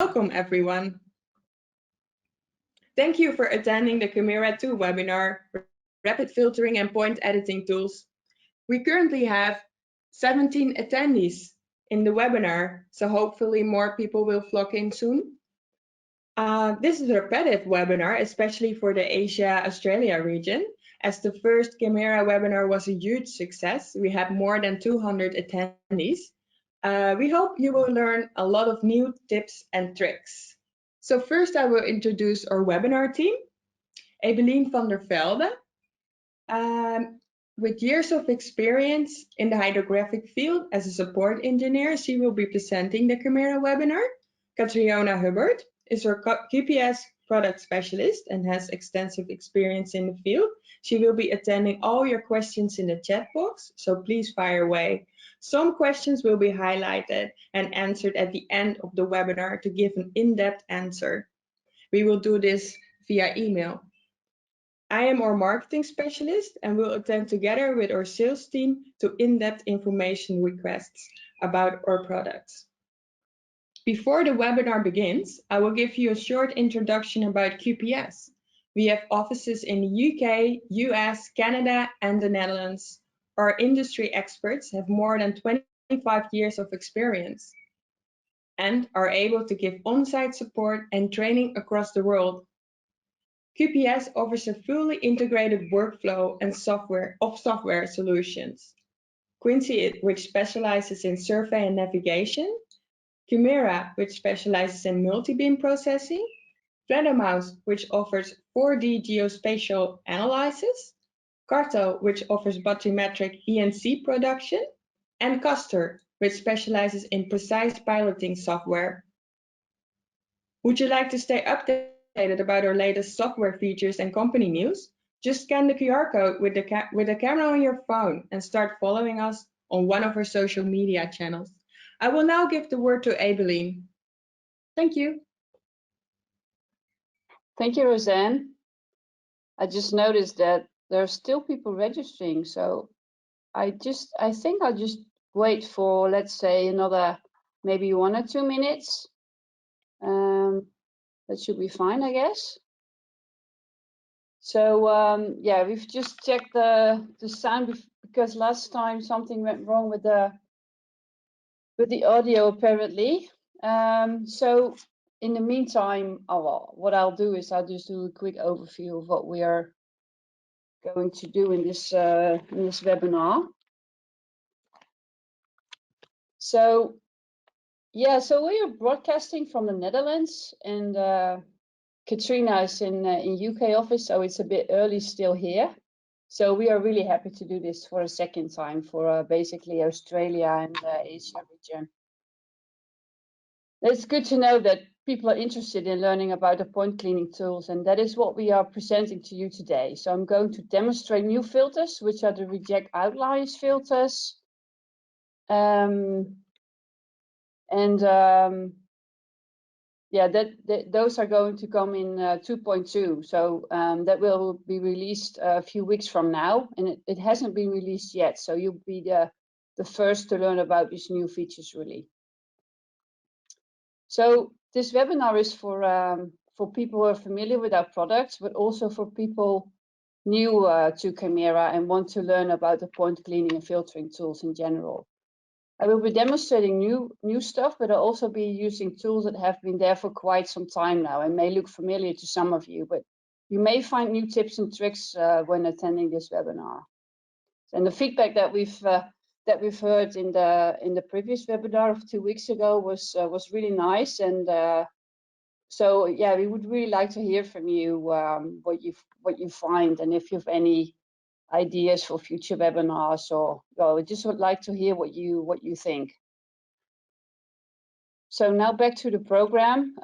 Welcome, everyone. Thank you for attending the Qimera 2 webinar, Rapid Filtering and Point Editing Tools. We currently have 17 attendees in the webinar, so hopefully more people will flock in soon. This is a repetitive webinar, especially for the Asia-Australia region. As the first Qimera webinar was a huge success, we had more than 200 attendees. We hope you will learn a lot of new tips and tricks. So first I will introduce our webinar team. Ebeline van der Velde. With years of experience in the hydrographic field as a support engineer, she will be presenting the Qimera webinar. Catriona Hubbard is our QPS product specialist and has extensive experience in the field. She will be attending all your questions in the chat box, so please fire away. Some questions will be highlighted and answered at the end of the webinar to give an in-depth answer. We will do this via email. I am our marketing specialist and will attend together with our sales team to in-depth information requests about our products. Before the webinar begins, I will give you a short introduction about QPS. We have offices in the UK, US, Canada, and the Netherlands. Our industry experts have more than 25 years of experience and are able to give on-site support and training across the world. QPS offers a fully integrated workflow and software solutions. Quincy, which specializes in survey and navigation. Qimera, which specializes in multi-beam processing. Fledermaus, which offers 4D geospatial analysis. Carto, which offers bathymetric ENC production. And Castor, which specializes in precise piloting software. Would you like to stay updated about our latest software features and company news? Just scan the QR code with the camera on your phone and start following us on one of our social media channels. I will now give the word to Ebeline. Thank you. Thank you, Roseanne. I just noticed that there are still people registering, so I think I'll just wait for, let's say, another maybe 1 or 2 minutes. That should be fine, I guess. So yeah, we've just checked the sound because last time something went wrong with the audio apparently. So in the meantime, what I'll do is I'll just do a quick overview of what we are going to do in this webinar. So yeah, so we are broadcasting from the Netherlands, and Katrina is in UK office, so it's a bit early still here. So we are really happy to do this for a second time for basically Australia and Asia region. It's good to know that people are interested in learning about the point cleaning tools, and that is what we are presenting to you today. So I'm going to demonstrate new filters, which are the reject outliers filters. Yeah, those are going to come in 2.2. So that will be released a few weeks from now, and it hasn't been released yet. So you'll be the first to learn about these new features really. So this webinar is for people who are familiar with our products, but also for people new to Qimera and want to learn about the point cleaning and filtering tools in general. I will be demonstrating new stuff, but I'll also be using tools that have been there for quite some time now and may look familiar to some of you, but you may find new tips and tricks when attending this webinar. And the feedback that we've heard in the previous webinar of 2 weeks ago was really nice, and so yeah, we would really like to hear from you what you find, and if you have any ideas for future webinars, or I just would like to hear what you think. So now back to the program.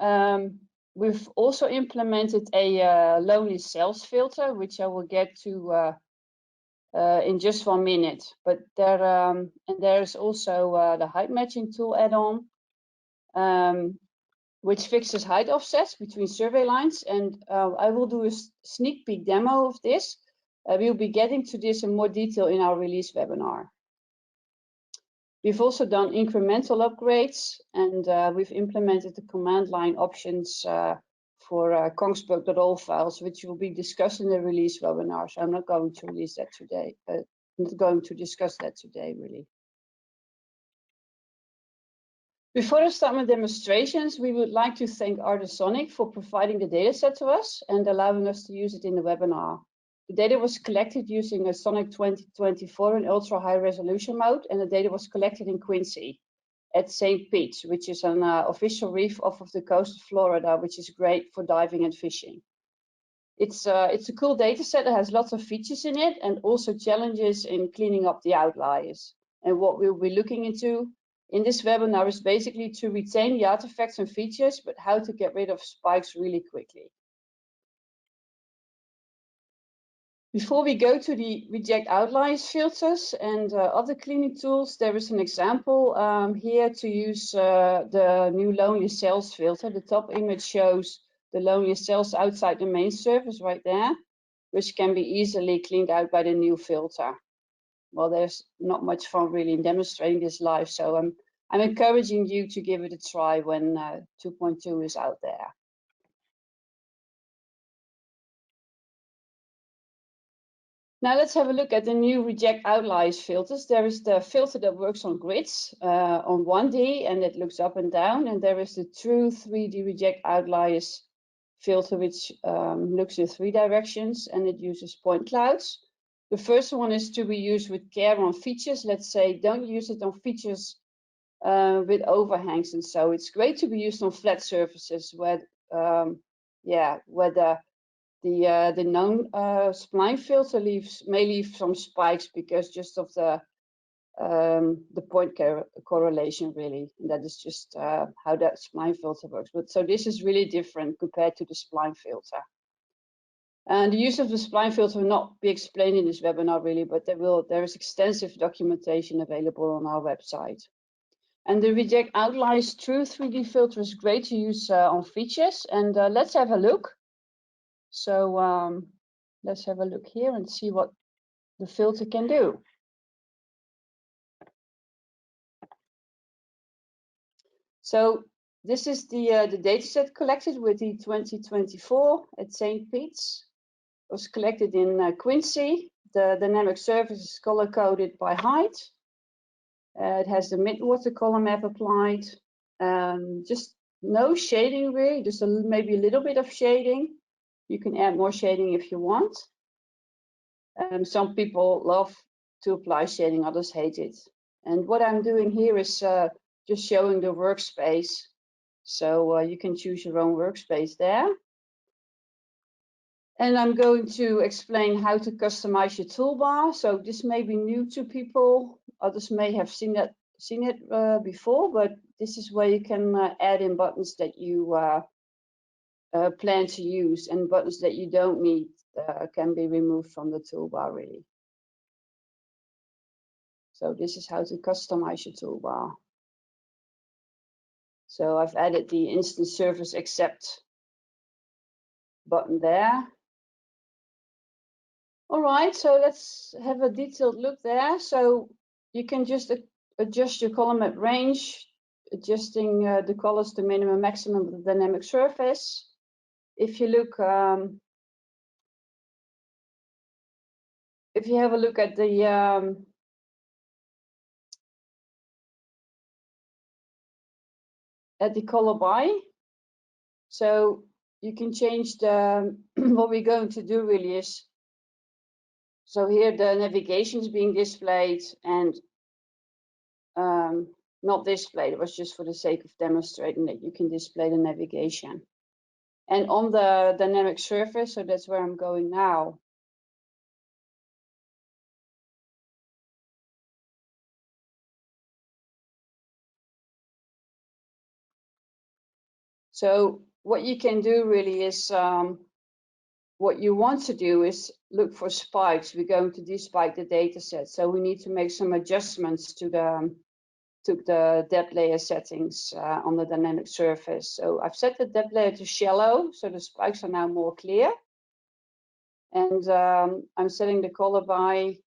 We've also implemented a lonely cells filter, which I will get to in just 1 minute. But there's also the height matching tool add-on, which fixes height offsets between survey lines, and I will do a sneak peek demo of this. We'll be getting to this in more detail in our release webinar. We've also done incremental upgrades, and we've implemented the command line options for Kongsberg.all files, which will be discussed in the release webinar. So I'm not going to release that today. I'm not going to discuss that today, really. Before I start my demonstrations, we would like to thank Artesonic for providing the dataset to us and allowing us to use it in the webinar. The data was collected using a Sonic 2024 in ultra high resolution mode, and the data was collected in Quincy at St. Pete's, which is an official reef off of the coast of Florida, which is great for diving and fishing. It's a cool data set that has lots of features in it and also challenges in cleaning up the outliers. And what we'll be looking into in this webinar is basically to retain the artifacts and features, but how to get rid of spikes really quickly. Before we go to the reject outliers filters and other cleaning tools, there is an example here to use the new lonely cells filter. The top image shows the lonely cells outside the main surface right there, which can be easily cleaned out by the new filter. Well, there's not much fun really in demonstrating this live, so I'm encouraging you to give it a try when 2.2 is out there. Now let's have a look at the new reject outliers filters. There is the filter that works on grids on 1D and it looks up and down. And there is the true 3D reject outliers filter, which looks in 3 directions and it uses point clouds. The first one is to be used with care on features. Let's say don't use it on features with overhangs and so. It's great to be used on flat surfaces where, where the known spline filter may leave some spikes because just of the point correlation really. And that is just how that spline filter works. But so this is really different compared to the spline filter. And the use of the spline filter will not be explained in this webinar really, but there is extensive documentation available on our website. And the reject outliers true 3D filter is great to use on features. And let's have a look. So let's have a look here and see what the filter can do. So this is the dataset collected with the 2024 at St. Pete's. It was collected in Quincy. The dynamic surface is color coded by height. It has the mid-water color map applied. Just no shading really, just maybe a little bit of shading. You can add more shading if you want. Some people love to apply shading, others hate it. And what I'm doing here is just showing the workspace. So you can choose your own workspace there. And I'm going to explain how to customize your toolbar. So this may be new to people. Others may have seen it before, but this is where you can add in buttons that you plan to use, and buttons that you don't need can be removed from the toolbar really. So this is how to customize your toolbar. So I've added the instant surface accept button there. All right, so let's have a detailed look there. So you can just adjust your color map range, adjusting the colors to minimum, maximum of the dynamic surface. If you look, if you have a look at the color by, so you can change the what we're going to do really is, so here the navigation is being displayed and not displayed. It was just for the sake of demonstrating that you can display the navigation. And on the dynamic surface, so that's where I'm going now. So what you can do really is, what you want to do is look for spikes. We're going to despike the data set. So we need to make some adjustments to the depth layer settings on the dynamic surface. So I've set the depth layer to shallow, so the spikes are now more clear. And I'm setting the color by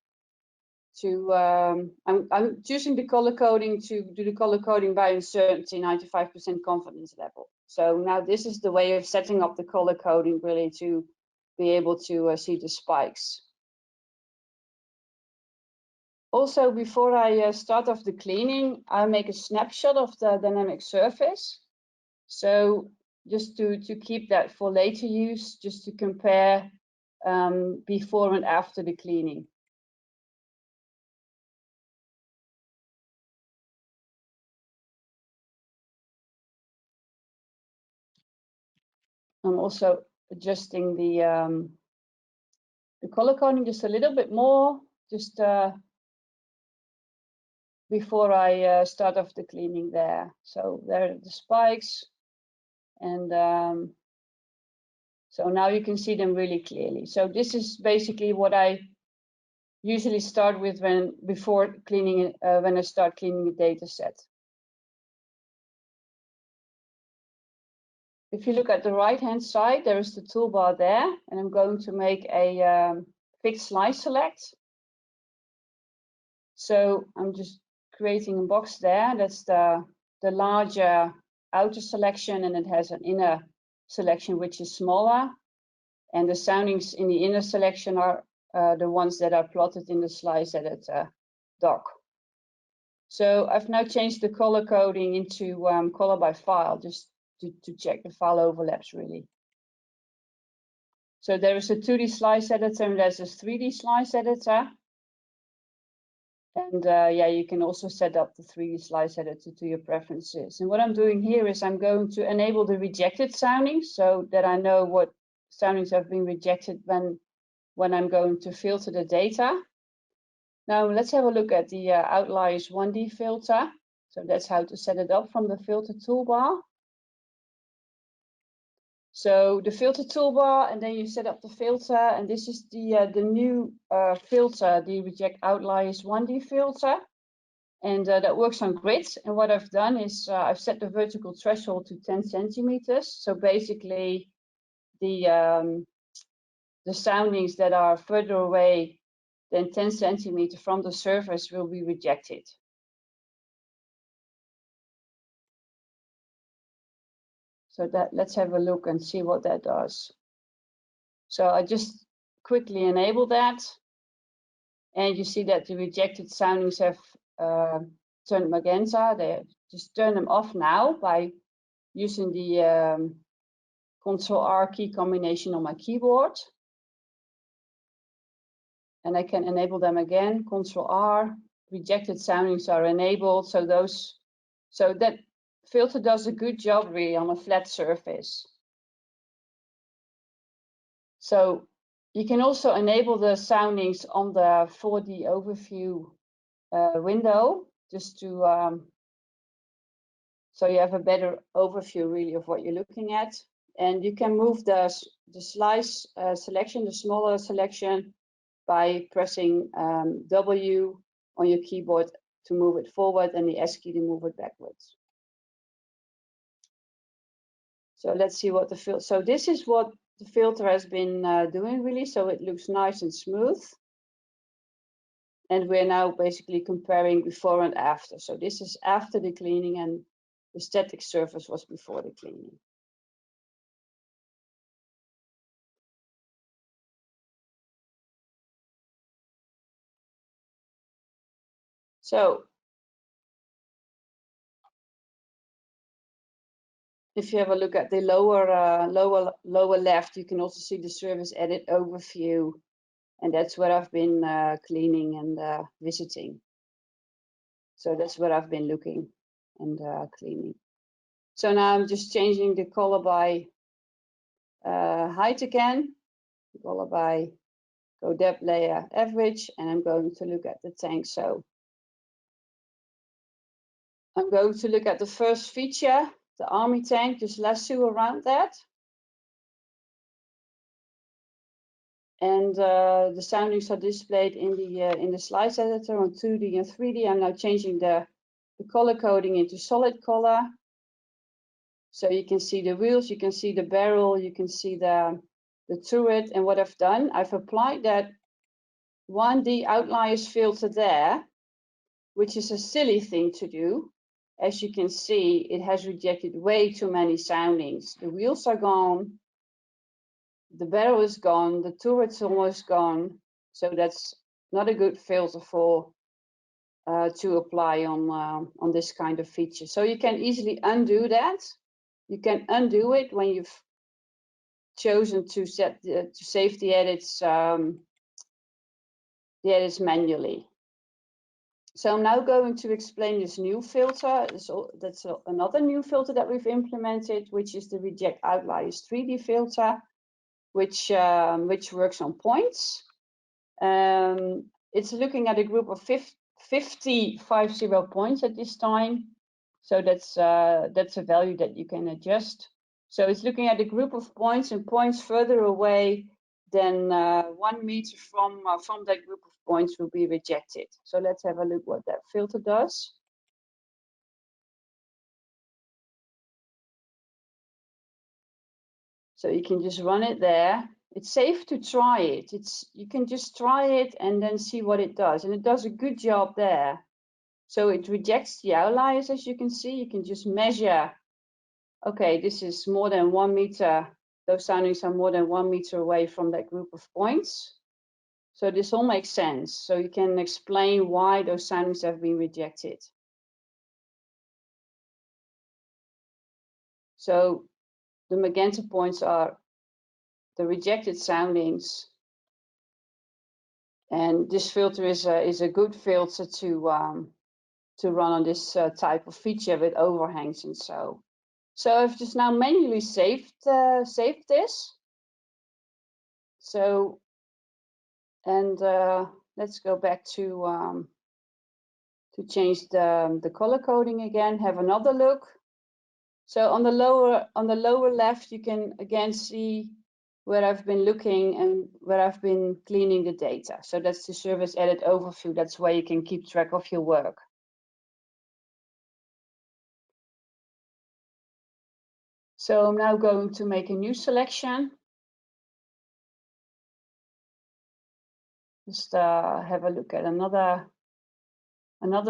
I'm choosing the color coding to do the color coding by uncertainty, 95% confidence level. So now this is the way of setting up the color coding really to be able to see the spikes. Also, before I start off the cleaning, I make a snapshot of the dynamic surface. So just to keep that for later use, just to compare before and after the cleaning. I'm also adjusting the color coding just a little bit more, just before I start off the cleaning there. So there are the spikes, and so now you can see them really clearly. So this is basically what I usually start with before cleaning when I start cleaning a data set. If you look at the right-hand side, there is the toolbar there, and I'm going to make a fixed slice select. So I'm just creating a box there. That's the larger outer selection, and it has an inner selection which is smaller. And the soundings in the inner selection are the ones that are plotted in the slice edit doc. So I've now changed the color coding into color by file, just to check the file overlaps really. So there is a 2D slice editor and there's a 3D slice editor. And yeah, you can also set up the 3D slice editor to your preferences. And what I'm doing here is I'm going to enable the rejected soundings so that I know what soundings have been rejected when I'm going to filter the data. Now let's have a look at the Outliers 1D filter. So that's how to set it up from the filter toolbar. So the filter toolbar, and then you set up the filter, and this is the new filter, the Reject Outliers 1D filter, and that works on grids. And what I've done is I've set the vertical threshold to 10 centimeters. So basically, the soundings that are further away than 10 centimeters from the surface will be rejected. So let's have a look and see what that does. So I just quickly enable that. And you see that the rejected soundings have turned magenta. They just turn them off now by using the Ctrl-R key combination on my keyboard. And I can enable them again, Ctrl-R. Rejected soundings are enabled. So that filter does a good job really on a flat surface. So you can also enable the soundings on the 4D overview window, just to so you have a better overview really of what you're looking at. And you can move the slice selection, the smaller selection, by pressing W on your keyboard to move it forward and the S key to move it backwards. So let's see what the filter. So this is what the filter has been doing really. So it looks nice and smooth. And we're now basically comparing before and after. So this is after the cleaning and the static surface was before the cleaning. So if you have a look at the lower left, you can also see the service edit overview, and that's where I've been cleaning and visiting. So that's where I've been looking and cleaning. So now I'm just changing the color by height again, color by go depth layer average, and I'm going to look at the tank. So I'm going to look at the first feature, the army tank, just lasso around that. And the soundings are displayed in the slice editor on 2D and 3D. I'm now changing the color coding into solid color. So you can see the wheels, you can see the barrel, you can see the turret. And what I've done, I've applied that 1D outliers filter there, which is a silly thing to do. As you can see, it has rejected way too many soundings. The wheels are gone, the barrel is gone, the turret's almost gone. So that's not a good filter for to apply on this kind of feature. So you can easily undo that. You can undo it when you've chosen to save the edits manually. So I'm now going to explain this new filter. That's another new filter that we've implemented, which is the Reject Outliers 3D filter, which works on points. It's looking at a group of 50 points at this time. So that's a value that you can adjust. So it's looking at a group of points, and points further away than 1 meter from that group of points will be rejected. So let's have a look what that filter does. So you can just run it there. It's safe to try it. You can just try it and then see what it does. And it does a good job there. So it rejects the outliers, as you can see. You can just measure, okay, this is more than 1 meter. Those soundings are more than 1 meter away from that group of points. So this all makes sense. So you can explain why those soundings have been rejected. So the magenta points are the rejected soundings. And this filter is a good filter to run on this type of feature with overhangs and so. So I've just now manually saved this. So, and let's go back to change the color coding again. Have another look. So on the lower left, you can again see where I've been looking and where I've been cleaning the data. So that's the service edit overview. That's where you can keep track of your work. So I'm now going to make a new selection. Just have a look at another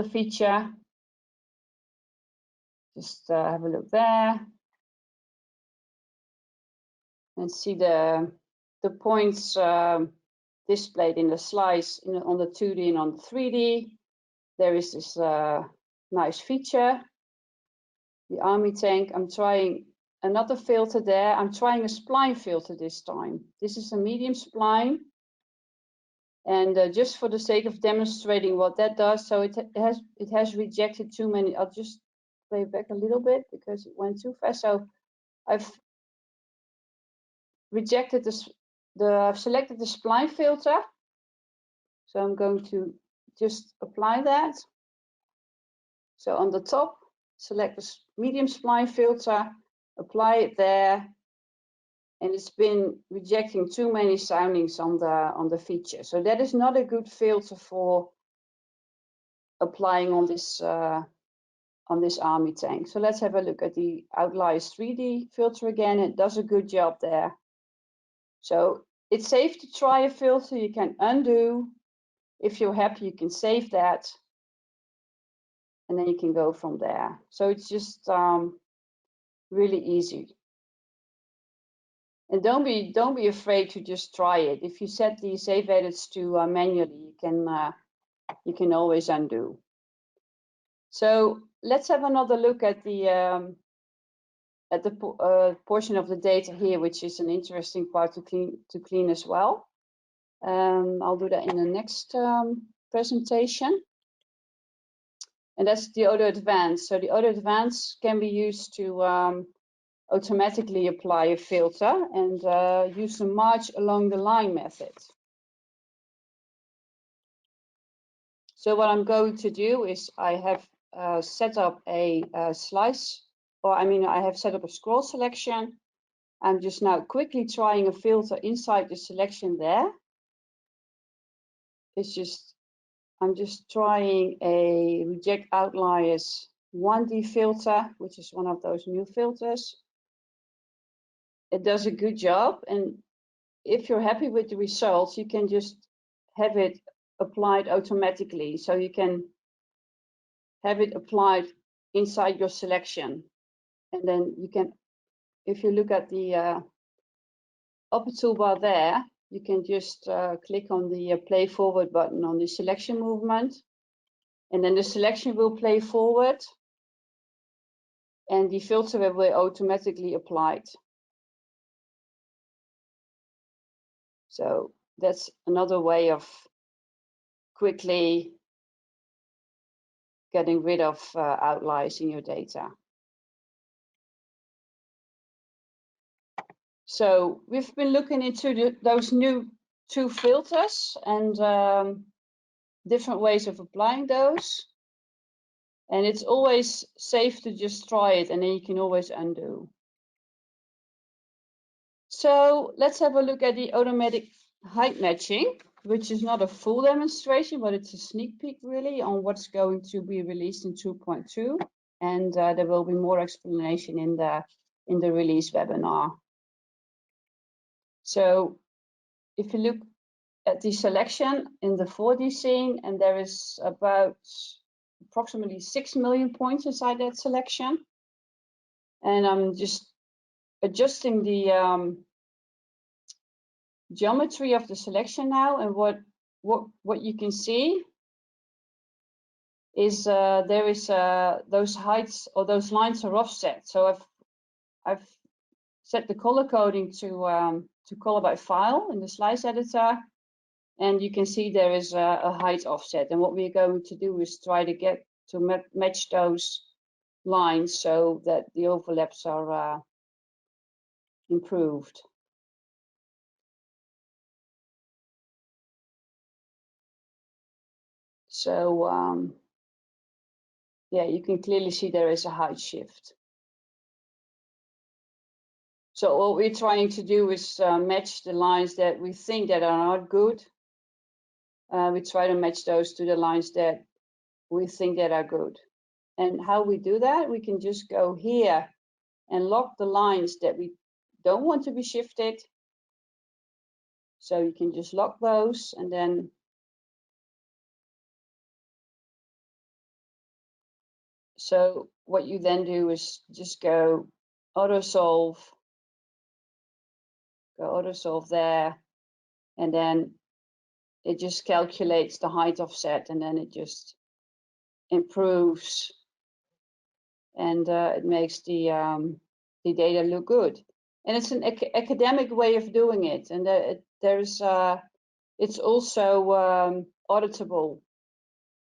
feature. Just have a look there and see the points displayed in the slice on the 2D and on the 3D. There is this nice feature, the army tank. I'm trying another filter there. I'm trying a spline filter this time. This is a medium spline. And just for the sake of demonstrating what that does, so it has rejected too many. I'll just play back a little bit because it went too fast. So I've rejected this. I've selected the spline filter. So I'm going to just apply that. So on the top, select the medium spline filter, apply it there, and it's been rejecting too many soundings on the feature. So that is not a good filter for applying on this army tank. So let's have a look at the Outliers 3D filter again. It does a good job there. So it's safe to try a filter. You can undo. If you're happy, you can save that. And then you can go from there. So it's just really easy. And don't be afraid to just try it. If you set the save edits to manually, you can always undo. So let's have another look at the portion of the data here, which is an interesting part to clean as well. I'll do that in the next presentation. And that's the Auto Advance. So the Auto Advance can be used to automatically apply a filter and use the march along the line method. So what I'm going to do is I have set up a slice, or I have set up a scroll selection. I'm just now quickly trying a filter inside the selection there. I'm just trying a Reject Outliers 1D filter, which is one of those new filters. It does a good job, and if you're happy with the results, you can just have it applied automatically. So you can have it applied inside your selection. And then you can, if you look at the upper toolbar there, you can just click on the play forward button on the selection movement. And then the selection will play forward and the filter will be automatically applied. So that's another way of quickly getting rid of outliers in your data. So we've been looking into those new two filters and different ways of applying those. And it's always safe to just try it and then you can always undo. So let's have a look at the automatic height matching, which is not a full demonstration, but it's a sneak peek really on what's going to be released in 2.2. And there will be more explanation in the release webinar. So if you look at the selection in the 4D scene, and there is about approximately 6 million points inside that selection. And I'm just adjusting the geometry of the selection now, and what you can see is there is those heights or those lines are offset. So I've set the color coding to color by file in the slice editor, and you can see there is a height offset. And what we're going to do is try to get to match those lines so that the overlaps are improved. So yeah, you can clearly see there is a height shift. So what we're trying to do is match the lines that we think that are not good. We try to match those to the lines that we think that are good. And how we do that, we can just go here and lock the lines that we don't want to be shifted. So you can just lock those, and then so what you then do is just go auto solve there, and then it just calculates the height offset, and then it just improves, and it makes the data look good. And it's an academic way of doing it, and it's also auditable.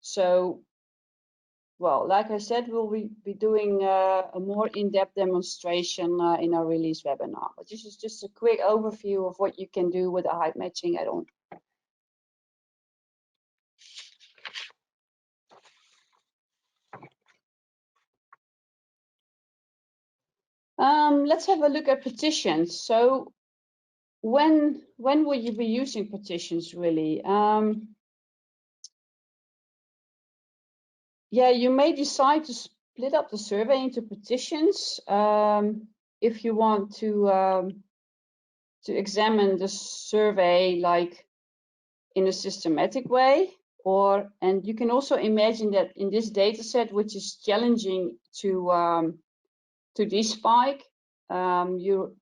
So, well, like I said, we'll be doing a more in-depth demonstration in our release webinar. But this is just a quick overview of what you can do with a height matching add-on. Let's have a look at partitions. So when will you be using partitions really? Yeah, you may decide to split up the survey into partitions if you want to examine the survey like in a systematic way, and you can also imagine that in this data set, which is challenging to despike, you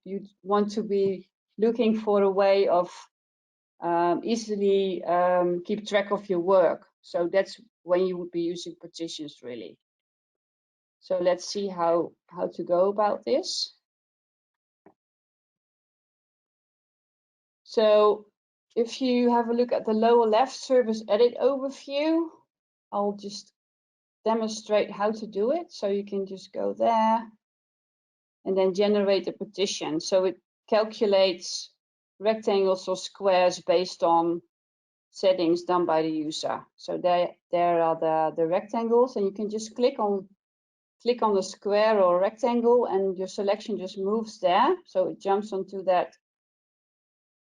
want to be looking for a way of easily keep track of your work. So that's when you would be using partitions really. So let's see how to go about this. So if you have a look at the lower left service edit overview, I'll just demonstrate how to do it. So you can just go there and then generate a partition. So it calculates rectangles or squares based on settings done by the user. So there are the rectangles, and you can just click on the square or rectangle, and your selection just moves there. So it jumps onto that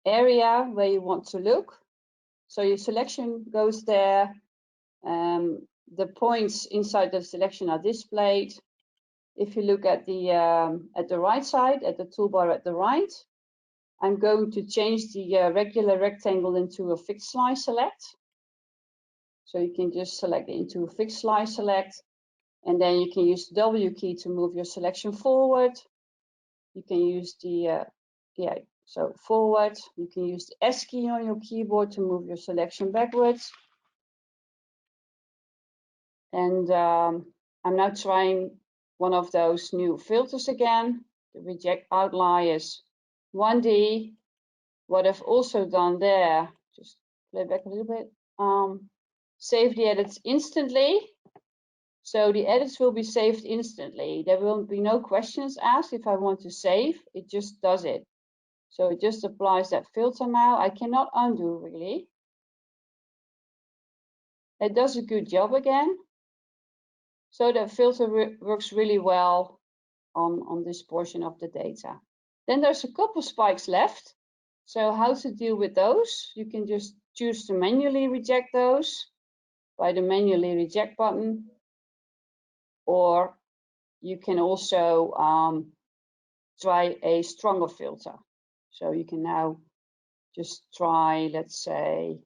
area where you want to look. So your selection goes there. The points inside the selection are displayed. If you look at the right side, at the toolbar at the right, I'm going to change the regular rectangle into a fixed slice select. So you can just select it into a fixed slice select, and then you can use the W key to move your selection forward. You can use the, so forward. You can use the S key on your keyboard to move your selection backwards. And I'm now trying one of those new filters again, the reject outliers 1D. What I've also done there, just play back a little bit, save the edits instantly. So the edits will be saved instantly. There will be no questions asked if I want to save, it just does it. So it just applies that filter now. I cannot undo really. It does a good job again. So that filter works really well on this portion of the data. Then there's a couple spikes left. So how to deal with those? You can just choose to manually reject those by the manually reject button, or you can also try a stronger filter. So you can now just try, let's say,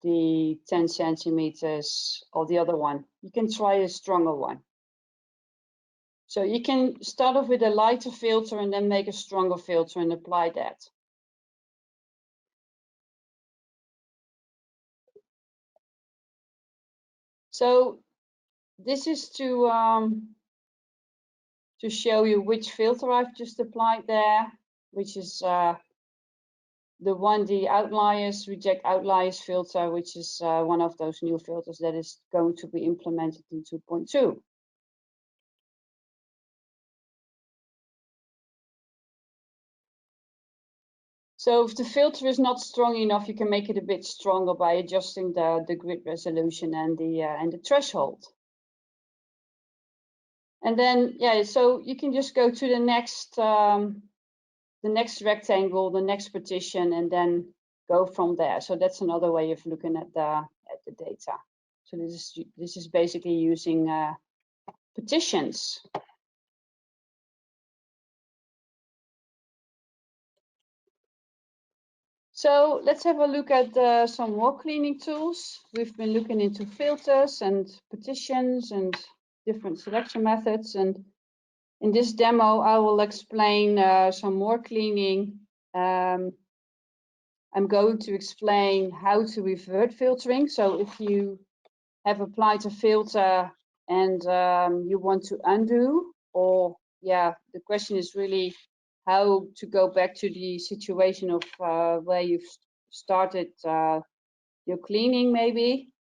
the 10 centimeters or the other one. You can try a stronger one. So you can start off with a lighter filter and then make a stronger filter and apply that. So this is to show you which filter I've just applied there, which is the 1D outliers, reject outliers filter, which is one of those new filters that is going to be implemented in 2.2. So if the filter is not strong enough, you can make it a bit stronger by adjusting the grid resolution and the threshold. And then, yeah, so you can just go to the next rectangle, the next partition, and then go from there. So that's another way of looking at the data. So this is basically using partitions. So let's have a look at some more cleaning tools. We've been looking into filters and partitions and different selection methods. And in this demo, I will explain some more cleaning. I'm going to explain how to revert filtering. So if you have applied a filter and you want to undo, or the question is really how to go back to the situation of where you've started your cleaning maybe.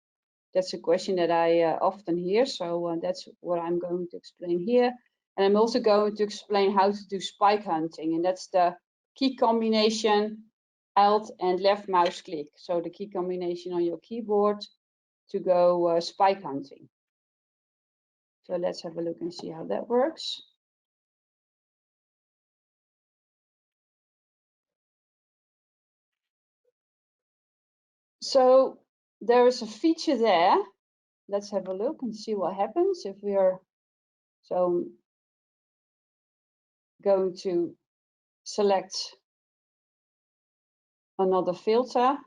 That's a question that I often hear, so that's what I'm going to explain here. And I'm also going to explain how to do spike hunting, and that's the key combination Alt and left mouse click. So the key combination on your keyboard to go spike hunting. So let's have a look and see how that works. So there is a feature there. Let's have a look and see what happens if we are going to select another filter.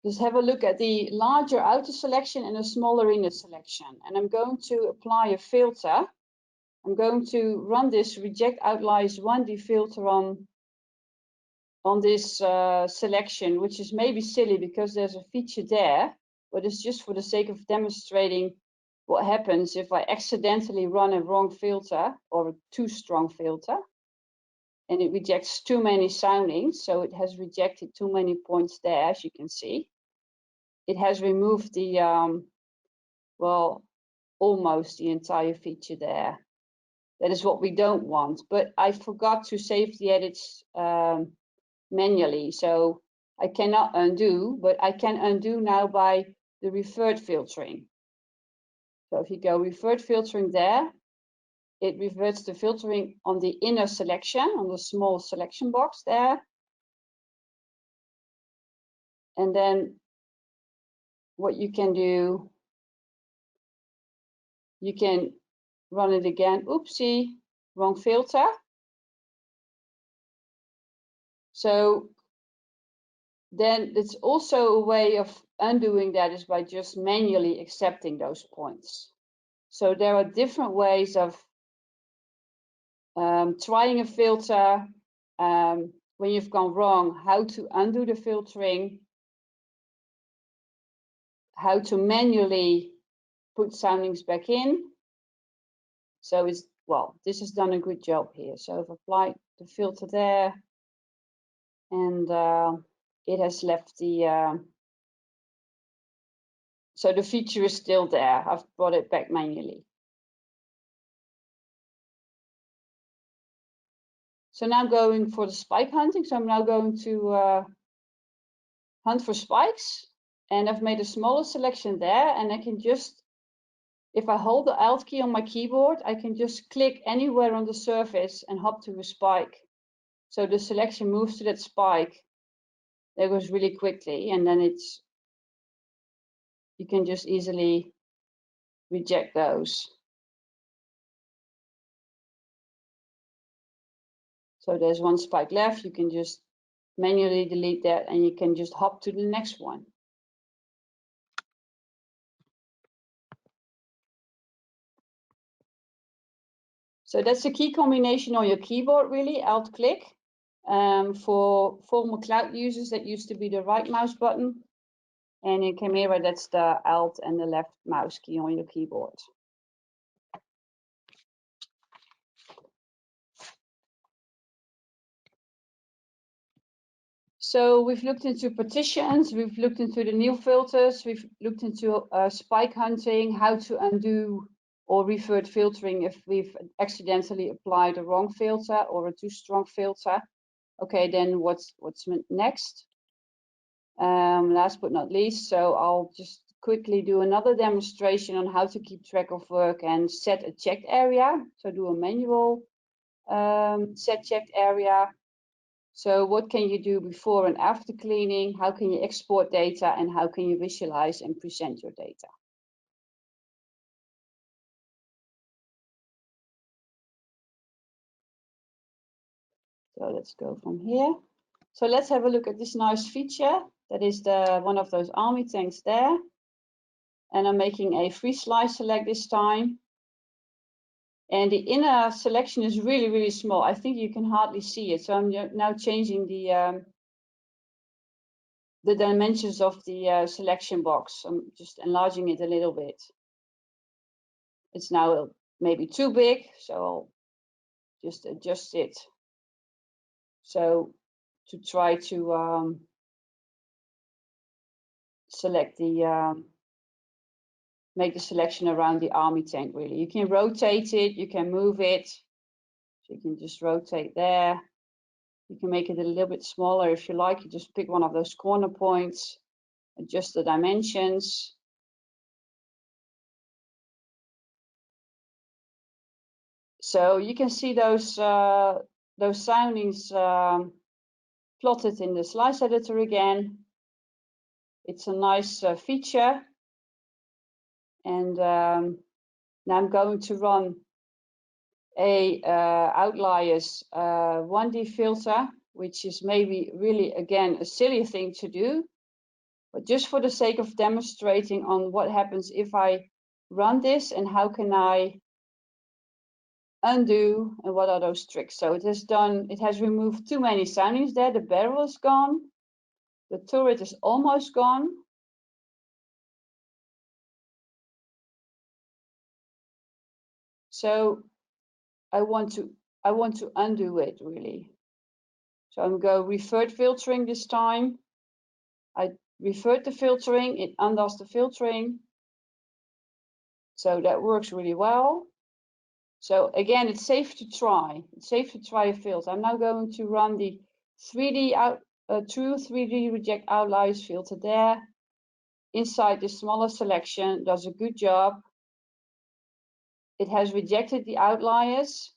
Just have a look at the larger outer selection and a smaller inner selection. And I'm going to apply a filter. I'm going to run this reject outliers 1D filter on this selection, which is maybe silly because there's a feature there, but it's just for the sake of demonstrating what happens if I accidentally run a wrong filter or a too strong filter, and it rejects too many soundings. So it has rejected too many points there, as you can see. It has removed the, well, almost the entire feature there. That is what we don't want, but I forgot to save the edits manually, so I cannot undo, but I can undo now by the revert filtering. So if you go revert filtering there, it reverts the filtering on the inner selection, on the small selection box there. And then what you can do, you can run it again. Oopsie, wrong filter. So then it's also a way of undoing that is by just manually accepting those points. So there are different ways of trying a filter, when you've gone wrong, how to undo the filtering, how to manually put soundings back in. So it's, well, this has done a good job here. So I've applied the filter there, and it has left the, so the feature is still there. I've brought it back manually. So now I'm going for the spike hunting. So I'm now going to hunt for spikes, and I've made a smaller selection there, and I can just, if I hold the Alt key on my keyboard, I can just click anywhere on the surface and hop to a spike. So the selection moves to that spike. That goes really quickly, and then it's, you can just easily reject those. So there's one spike left, you can just manually delete that, and you can just hop to the next one. So that's a key combination on your keyboard, really, Alt click. For former cloud users, that used to be the right mouse button. And in Qimera, that's the Alt and the left mouse key on your keyboard. So we've looked into partitions, we've looked into the new filters, we've looked into spike hunting, how to undo or revert filtering if we've accidentally applied a wrong filter or a too strong filter. Okay, then what's next? Last but not least, so I'll just quickly do another demonstration on how to keep track of work and set a checked area. So do a manual set checked area. So what can you do before and after cleaning? How can you export data, and how can you visualize and present your data? So let's go from here. So let's have a look at this nice feature. That is the one of those army tanks there. And I'm making a free slice select this time. And the inner selection is really, really small. I think you can hardly see it. So I'm now changing the dimensions of the selection box. I'm just enlarging it a little bit. It's now maybe too big, so I'll just adjust it. So to try to select the, make the selection around the army tank, really. You can rotate it, you can move it. So you can just rotate there. You can make it a little bit smaller if you like. You just pick one of those corner points, adjust the dimensions. So you can see those soundings plotted in the slice editor again. It's a nice feature. And now I'm going to run a Outliers 1D filter, which is maybe really, again, a silly thing to do. But just for the sake of demonstrating on what happens if I run this and how can I undo and what are those tricks. So it has removed too many soundings there. The barrel is gone. The turret is almost gone. So I want to undo it, really. So I'm going to revert filtering this time. I revert the filtering, it undoes the filtering. So that works really well. So again, it's safe to try. It's safe to try a filter. I'm now going to run the 3D true 3D reject outliers filter there. Inside the smaller selection, does a good job. It has rejected the outliers.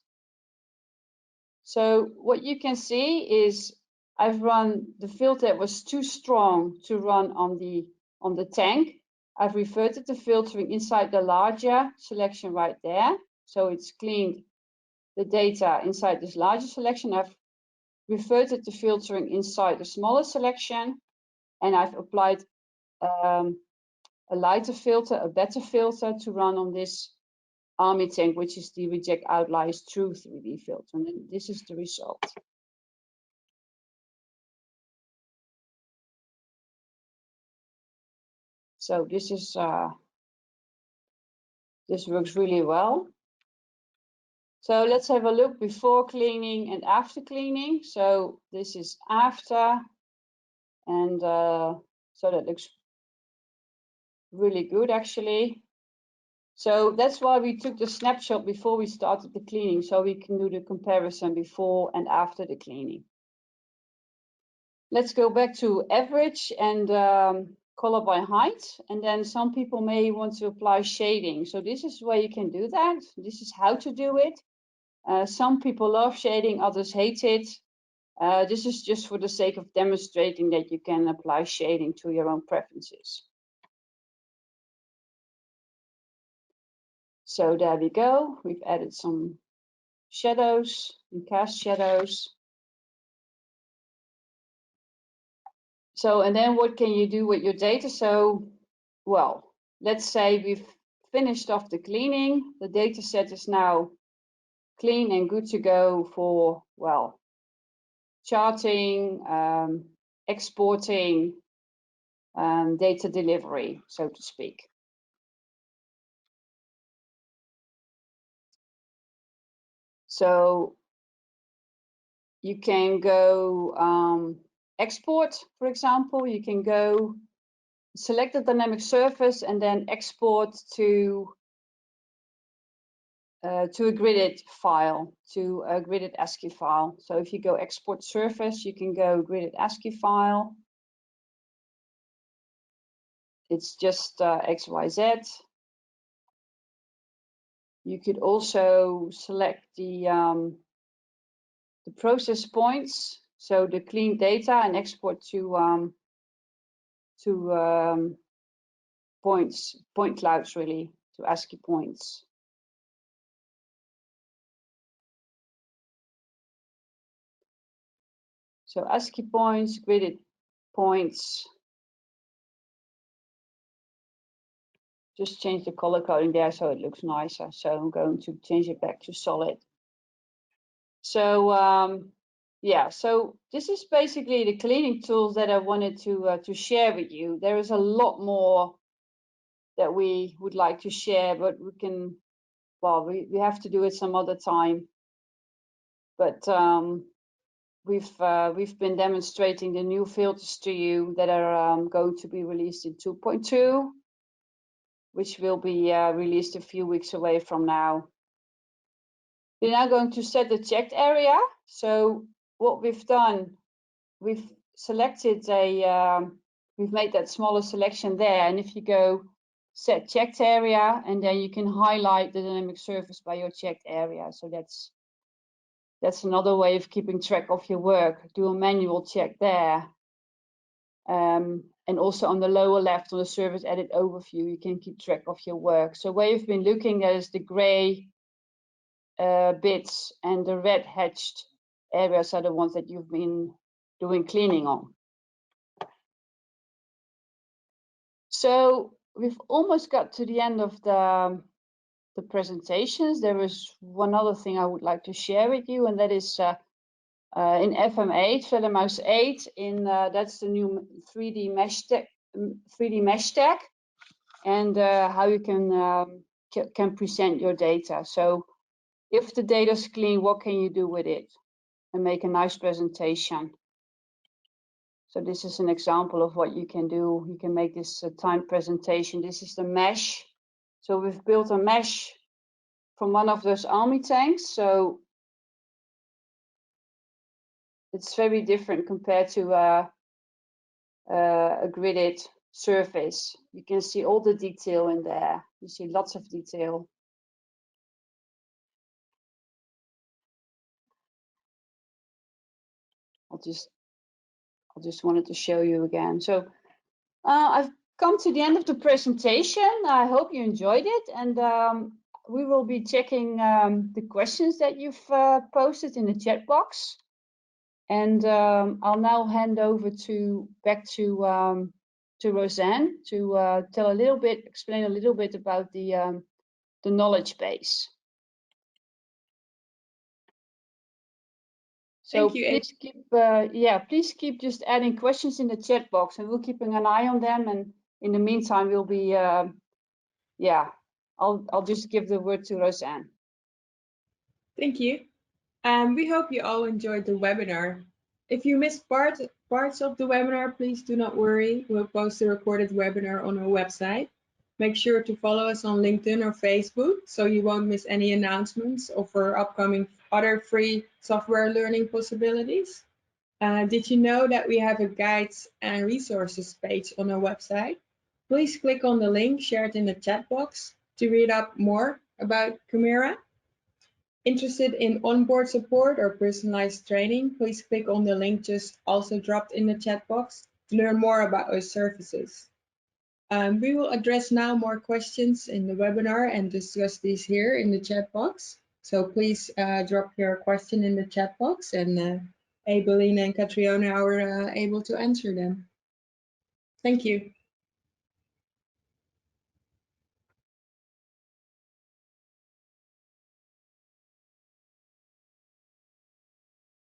So what you can see is I've run the filter that was too strong to run on the tank. I've reverted the filtering inside the larger selection right there. So it's cleaned the data inside this larger selection. I've reverted the filtering inside the smaller selection, and I've applied a lighter filter, a better filter to run on this army tank, which is the Reject Outliers True 3D filter. And then this is the result. So this is this works really well. So let's have a look before cleaning and after cleaning. So this is after, and so that looks really good actually. So that's why we took the snapshot before we started the cleaning, so we can do the comparison before and after the cleaning. Let's go back to average and color by height, and then some people may want to apply shading. So this is where you can do that. This is how to do it. Some people love shading, others hate it. This is just for the sake of demonstrating that you can apply shading to your own preferences. So there we go. We've added some shadows and cast shadows. So, and then what can you do with your data? So, well, let's say we've finished off the cleaning. The data set is now clean and good to go for, well, charting, exporting, data delivery, so to speak. So you can go export, for example. You can go select the dynamic surface and then export to a gridded file, to a gridded ASCII file. So if you go export surface, you can go gridded ASCII file. It's just XYZ. You could also select the process points, so the clean data, and export to point clouds, really, to ASCII points. So ASCII points, gridded points. Just change the color coding there so it looks nicer. So I'm going to change it back to solid. So yeah, so this is basically the cleaning tools that I wanted to share with you. There is a lot more that we would like to share, but we can, well, we have to do it some other time. But we've been demonstrating the new filters to you that are going to be released in 2.2, which will be released a few weeks away from now. We're now going to set the checked area. So what we've done, we've selected we've made that smaller selection there. And if you go set checked area, and then you can highlight the dynamic surface by your checked area. So that's another way of keeping track of your work. Do a manual check there. And also on the lower left on the service edit overview, you can keep track of your work. So where you've been looking at is the gray bits, and the red hatched areas are the ones that you've been doing cleaning on. So we've almost got to the end of the presentations. There is one other thing I would like to share with you, and that is in FM8, Mouse 8, that's the new 3D mesh tag, and how you can present your data. So if the data is clean, what can you do with it and make a nice presentation? So this is an example of what you can do. You can make this timed presentation. This is the mesh. So we've built a mesh from one of those army tanks. So it's very different compared to a gridded surface. You can see all the detail in there. You see lots of detail. I just wanted to show you again. So I've come to the end of the presentation. I hope you enjoyed it, and we will be checking the questions that you've posted in the chat box. And I'll now hand over back to Roseanne to explain a little bit about the knowledge base. So Thank you. please keep just adding questions in the chat box, and we'll keeping an eye on them. And in the meantime, we'll be I'll just give the word to Roseanne. Thank you. We hope you all enjoyed the webinar. If you missed parts of the webinar, please do not worry. We'll post the recorded webinar on our website. Make sure to follow us on LinkedIn or Facebook so you won't miss any announcements of our upcoming other free software learning possibilities. Did you know that we have a guides and resources page on our website? Please click on the link shared in the chat box to read up more about Qimera. Interested in onboard support or personalized training, please click on the link just also dropped in the chat box to learn more about our services. We will address now more questions in the webinar and discuss these here in the chat box. So please drop your question in the chat box, and Abelina and Catriona are able to answer them. Thank you.